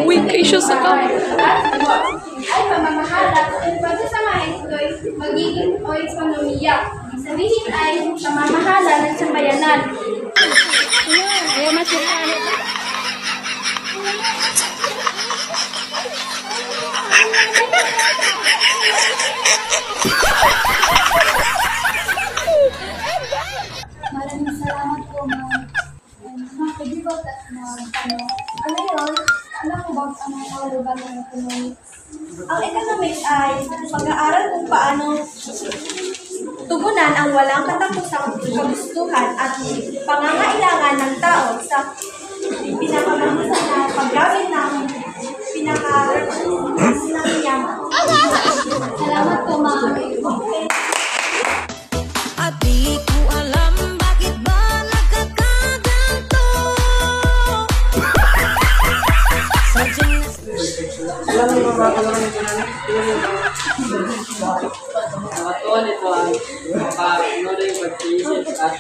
Uy, kayo sa kamay. Ay pamamahala at pagsasamahin ito'y magiging o ekonomiya. Sabihin ay pamamahala ng sambayanan. Ayaw masiraan. Maraming salamat po, mga kaibigan at ano yun? Alam mo bang ang kahulugan ng economics? Ang economics ay pag-aaral kung paano tugunan ang walang katapusang kagustuhan at pangangailangan ng tao sa pinakamabisa na paggamit ng pinaka-yaman. Salamat po, mga kaibigan. At di ko alam bakit ba nagkakaganto. Alam mo mga kalaro nito na nakatuwa nito ang maka-inulo yung pag-iisip at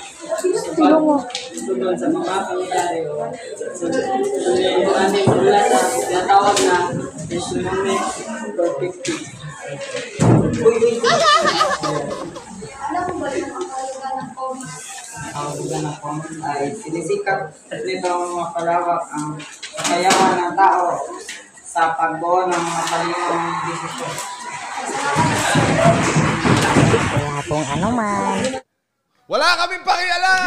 tugon sa mga pangyayari o yung ating mula sa tinatawag na economic perspective. Alam mo ba yung kahulugan ng comics? Ang ulan ng comics ay sinisikap nito makalawak ang kakayahan ng tao sa pagbuo ng mga malinong desisyon. Wala pong anuman. Wala kaming pakialam!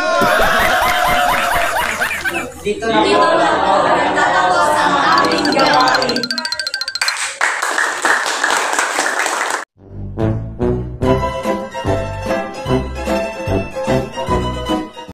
Dito na po Tatapos ang ating gawain.